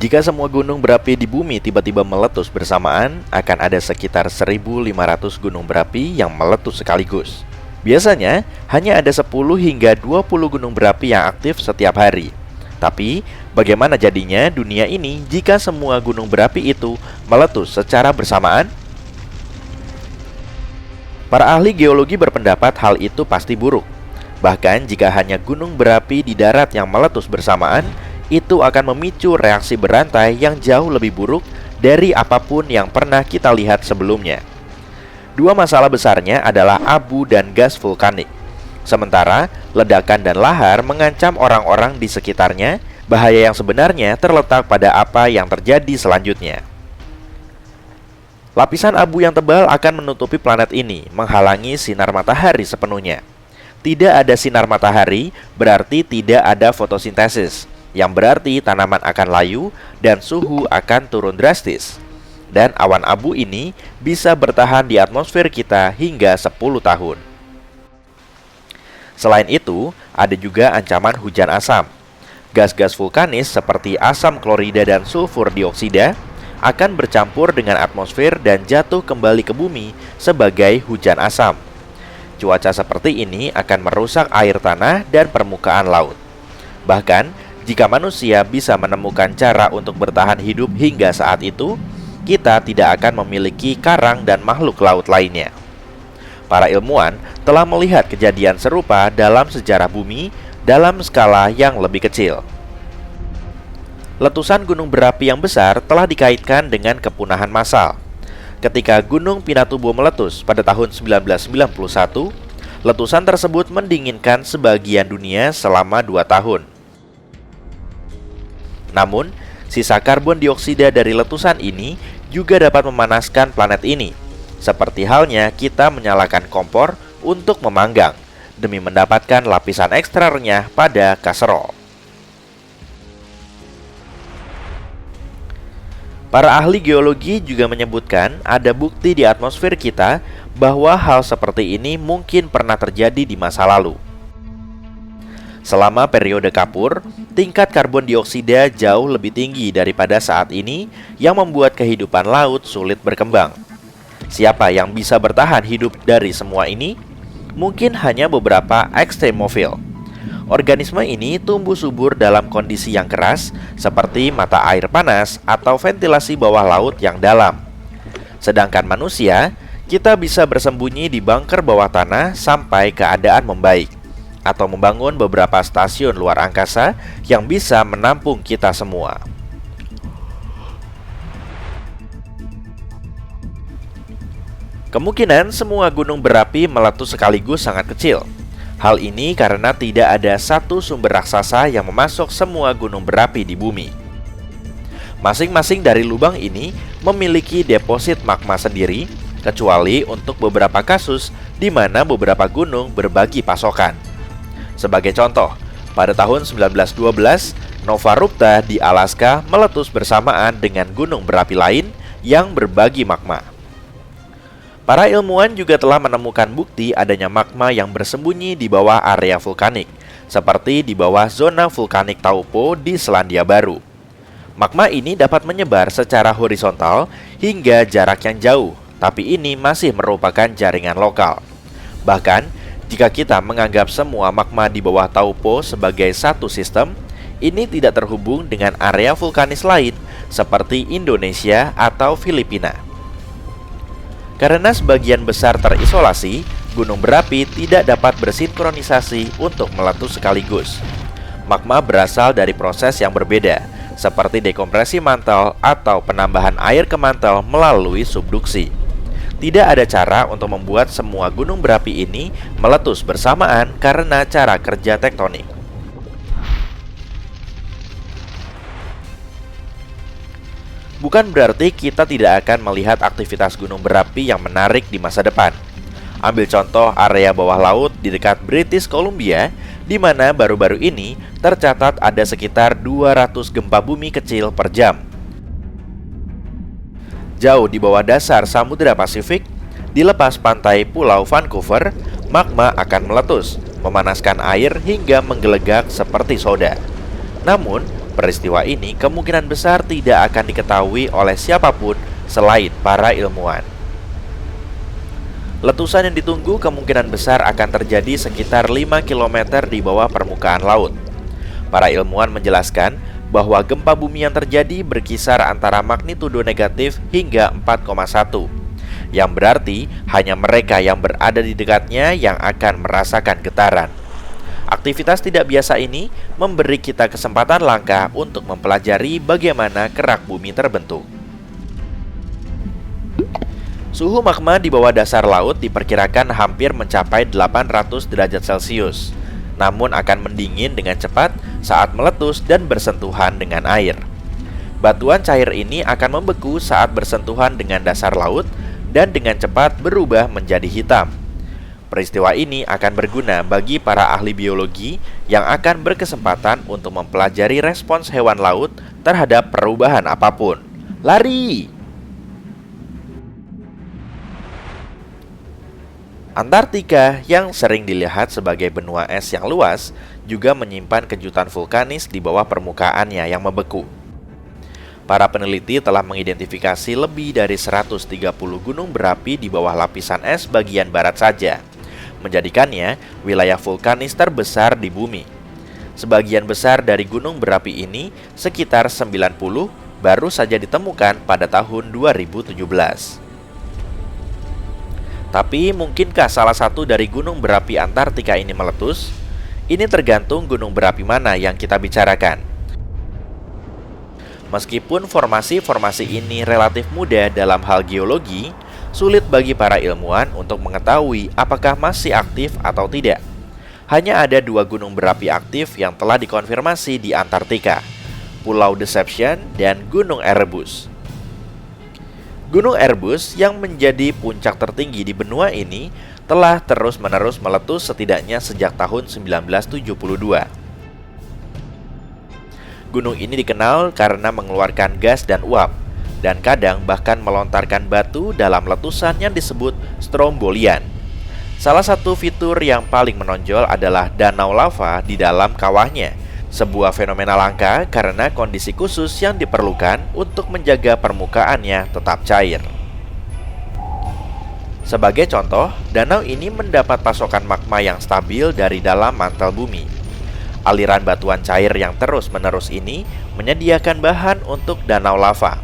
Jika semua gunung berapi di bumi tiba-tiba meletus bersamaan, akan ada sekitar 1.500 gunung berapi yang meletus sekaligus. Biasanya, hanya ada 10 hingga 20 gunung berapi yang aktif setiap hari. Tapi, bagaimana jadinya dunia ini jika semua gunung berapi itu meletus secara bersamaan? Para ahli geologi berpendapat hal itu pasti buruk. Bahkan jika hanya gunung berapi di darat yang meletus bersamaan, itu akan memicu reaksi berantai yang jauh lebih buruk dari apapun yang pernah kita lihat sebelumnya. Dua masalah besarnya adalah abu dan gas vulkanik. Sementara ledakan dan lahar mengancam orang-orang di sekitarnya, bahaya yang sebenarnya terletak pada apa yang terjadi selanjutnya. Lapisan abu yang tebal akan menutupi planet ini, menghalangi sinar matahari sepenuhnya. Tidak ada sinar matahari berarti tidak ada fotosintesis, yang berarti tanaman akan layu dan suhu akan turun drastis. Dan awan abu ini bisa bertahan di atmosfer kita hingga 10 tahun. Selain itu, ada juga ancaman hujan asam. Gas-gas vulkanis seperti asam klorida dan sulfur dioksida akan bercampur dengan atmosfer dan jatuh kembali ke bumi sebagai hujan asam. Cuaca seperti ini akan merusak air tanah dan permukaan laut. Bahkan, jika manusia bisa menemukan cara untuk bertahan hidup hingga saat itu, kita tidak akan memiliki karang dan makhluk laut lainnya. Para ilmuwan telah melihat kejadian serupa dalam sejarah bumi dalam skala yang lebih kecil. Letusan gunung berapi yang besar telah dikaitkan dengan kepunahan massal. Ketika Gunung Pinatubo meletus pada tahun 1991, letusan tersebut mendinginkan sebagian dunia selama 2 tahun. Namun, sisa karbon dioksida dari letusan ini juga dapat memanaskan planet ini, seperti halnya kita menyalakan kompor untuk memanggang, demi mendapatkan lapisan ekstra renyah pada kaserol. Para ahli geologi juga menyebutkan ada bukti di atmosfer kita bahwa hal seperti ini mungkin pernah terjadi di masa lalu. Selama periode kapur, tingkat karbon dioksida jauh lebih tinggi daripada saat ini yang membuat kehidupan laut sulit berkembang. Siapa yang bisa bertahan hidup dari semua ini? Mungkin hanya beberapa ekstremofil. Organisme ini tumbuh subur dalam kondisi yang keras seperti mata air panas atau ventilasi bawah laut yang dalam. Sedangkan manusia, kita bisa bersembunyi di bunker bawah tanah sampai keadaan membaik, atau membangun beberapa stasiun luar angkasa yang bisa menampung kita semua. Kemungkinan semua gunung berapi meletus sekaligus sangat kecil. Hal ini karena tidak ada satu sumber raksasa yang memasok semua gunung berapi di bumi. Masing-masing dari lubang ini memiliki deposit magma sendiri, kecuali untuk beberapa kasus di mana beberapa gunung berbagi pasokan. Sebagai contoh, pada tahun 1912, Nova Rupta di Alaska meletus bersamaan dengan gunung berapi lain yang berbagi magma. Para ilmuwan juga telah menemukan bukti adanya magma yang bersembunyi di bawah area vulkanik, seperti di bawah zona vulkanik Taupo di Selandia Baru. Magma ini dapat menyebar secara horizontal hingga jarak yang jauh, tapi ini masih merupakan jaringan lokal. Bahkan, jika kita menganggap semua magma di bawah Taupo sebagai satu sistem, ini tidak terhubung dengan area vulkanis lain seperti Indonesia atau Filipina. Karena sebagian besar terisolasi, gunung berapi tidak dapat bersinkronisasi untuk meletus sekaligus. Magma berasal dari proses yang berbeda, seperti dekompresi mantel atau penambahan air ke mantel melalui subduksi. Tidak ada cara untuk membuat semua gunung berapi ini meletus bersamaan karena cara kerja tektonik. Bukan berarti kita tidak akan melihat aktivitas gunung berapi yang menarik di masa depan. Ambil contoh area bawah laut di dekat British Columbia, di mana baru-baru ini tercatat ada sekitar 200 gempa bumi kecil per jam. Jauh di bawah dasar Samudra Pasifik, di lepas pantai Pulau Vancouver, magma akan meletus, memanaskan air hingga menggelegak seperti soda. Namun, Peristiwa ini kemungkinan besar tidak akan diketahui oleh siapapun selain para ilmuwan. Letusan yang ditunggu kemungkinan besar akan terjadi sekitar 5 km di bawah permukaan laut. Para ilmuwan menjelaskan bahwa gempa bumi yang terjadi berkisar antara magnitudo negatif hingga 4,1, yang berarti hanya mereka yang berada di dekatnya yang akan merasakan getaran. Aktivitas tidak biasa ini memberi kita kesempatan langka untuk mempelajari bagaimana kerak bumi terbentuk. Suhu magma di bawah dasar laut diperkirakan hampir mencapai 800 derajat Celcius, namun akan mendingin dengan cepat saat meletus dan bersentuhan dengan air. Batuan cair ini akan membeku saat bersentuhan dengan dasar laut dan dengan cepat berubah menjadi hitam. Peristiwa ini akan berguna bagi para ahli biologi yang akan berkesempatan untuk mempelajari respons hewan laut terhadap perubahan apapun. Lari! Antartika yang sering dilihat sebagai benua es yang luas juga menyimpan kejutan vulkanis di bawah permukaannya yang membeku. Para peneliti telah mengidentifikasi lebih dari 130 gunung berapi di bawah lapisan es bagian barat saja, menjadikannya wilayah vulkanis terbesar di bumi. Sebagian besar dari gunung berapi ini, sekitar 90, baru saja ditemukan pada tahun 2017. Tapi mungkinkah salah satu dari gunung berapi Antartika ini meletus? Ini tergantung gunung berapi mana yang kita bicarakan. Meskipun formasi-formasi ini relatif mudah dalam hal geologi, sulit bagi para ilmuwan untuk mengetahui apakah masih aktif atau tidak. Hanya ada 2 gunung berapi aktif yang telah dikonfirmasi di Antartika, Pulau Deception dan Gunung Erebus. Gunung Erebus yang menjadi puncak tertinggi di benua ini telah terus-menerus meletus setidaknya sejak tahun 1972. Gunung ini dikenal karena mengeluarkan gas dan uap, dan kadang bahkan melontarkan batu dalam letusan yang disebut strombolian. Salah satu fitur yang paling menonjol adalah danau lava di dalam kawahnya, sebuah fenomena langka karena kondisi khusus yang diperlukan untuk menjaga permukaannya tetap cair. Sebagai contoh, danau ini mendapat pasokan magma yang stabil dari dalam mantel bumi. Aliran batuan cair yang terus-menerus ini menyediakan bahan untuk danau lava.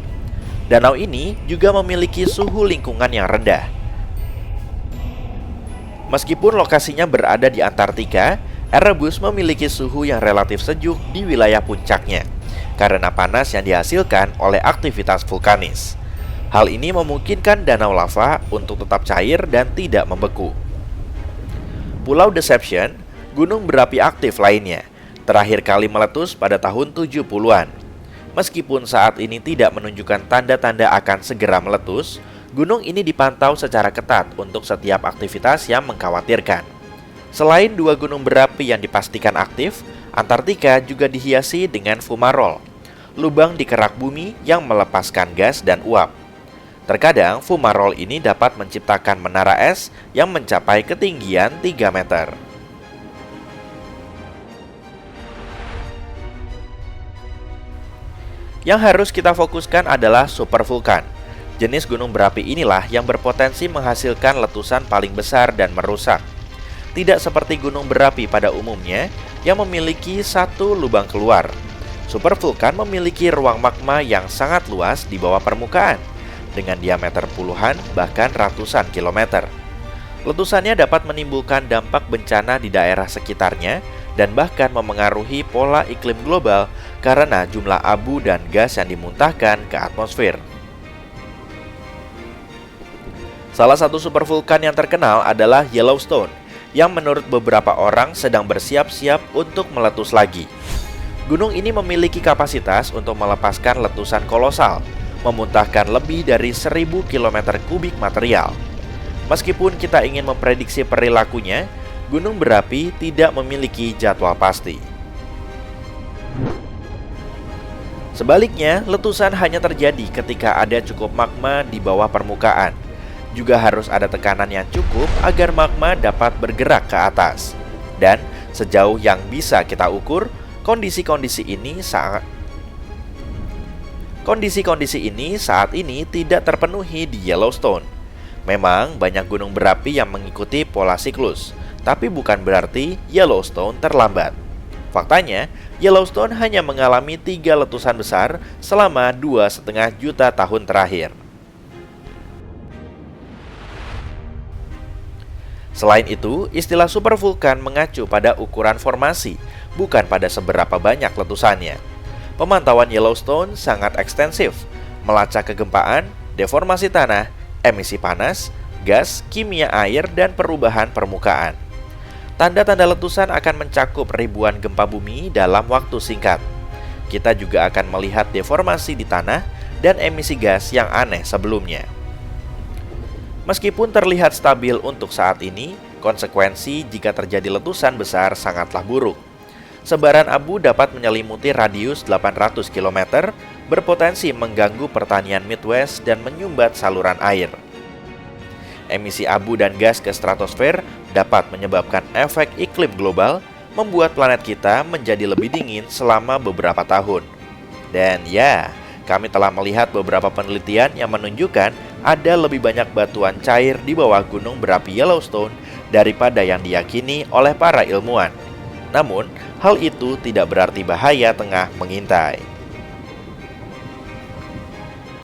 Danau ini juga memiliki suhu lingkungan yang rendah. Meskipun lokasinya berada di Antartika, Erebus memiliki suhu yang relatif sejuk di wilayah puncaknya karena panas yang dihasilkan oleh aktivitas vulkanis. Hal ini memungkinkan danau lava untuk tetap cair dan tidak membeku. Pulau Deception, gunung berapi aktif lainnya, terakhir kali meletus pada tahun 70-an. Meskipun saat ini tidak menunjukkan tanda-tanda akan segera meletus, gunung ini dipantau secara ketat untuk setiap aktivitas yang mengkhawatirkan. Selain 2 gunung berapi yang dipastikan aktif, Antartika juga dihiasi dengan fumarole, lubang di kerak bumi yang melepaskan gas dan uap. Terkadang fumarole ini dapat menciptakan menara es yang mencapai ketinggian 3 meter. Yang harus kita fokuskan adalah supervulkan. Jenis gunung berapi inilah yang berpotensi menghasilkan letusan paling besar dan merusak. Tidak seperti gunung berapi pada umumnya yang memiliki satu lubang keluar. Supervulkan memiliki ruang magma yang sangat luas di bawah permukaan dengan diameter puluhan bahkan ratusan kilometer. Letusannya dapat menimbulkan dampak bencana di daerah sekitarnya dan bahkan memengaruhi pola iklim global karena jumlah abu dan gas yang dimuntahkan ke atmosfer. Salah satu supervulkan yang terkenal adalah Yellowstone, yang menurut beberapa orang sedang bersiap-siap untuk meletus lagi. Gunung ini memiliki kapasitas untuk melepaskan letusan kolosal, memuntahkan lebih dari 1000 km kubik material. Meskipun kita ingin memprediksi perilakunya, gunung berapi tidak memiliki jadwal pasti. Sebaliknya, letusan hanya terjadi ketika ada cukup magma di bawah permukaan. Juga harus ada tekanan yang cukup agar magma dapat bergerak ke atas. Dan sejauh yang bisa kita ukur, kondisi-kondisi ini Kondisi-kondisi ini saat ini tidak terpenuhi di Yellowstone. Memang banyak gunung berapi yang mengikuti pola siklus, tapi bukan berarti Yellowstone terlambat. Faktanya, Yellowstone hanya mengalami 3 letusan besar selama 2,5 juta tahun terakhir. Selain itu, istilah supervulkan mengacu pada ukuran formasi, bukan pada seberapa banyak letusannya. Pemantauan Yellowstone sangat ekstensif, melacak kegempaan, deformasi tanah, emisi panas, gas, kimia air, dan perubahan permukaan. Tanda-tanda letusan akan mencakup ribuan gempa bumi dalam waktu singkat. Kita juga akan melihat deformasi di tanah dan emisi gas yang aneh sebelumnya. Meskipun terlihat stabil untuk saat ini, konsekuensi jika terjadi letusan besar sangatlah buruk. Sebaran abu dapat menyelimuti radius 800 km, berpotensi mengganggu pertanian Midwest dan menyumbat saluran air. Emisi abu dan gas ke stratosfer dapat menyebabkan efek iklim global, membuat planet kita menjadi lebih dingin selama beberapa tahun. Dan ya, kami telah melihat beberapa penelitian yang menunjukkan ada lebih banyak batuan cair di bawah gunung berapi Yellowstone daripada yang diyakini oleh para ilmuwan. Namun, hal itu tidak berarti bahaya tengah mengintai.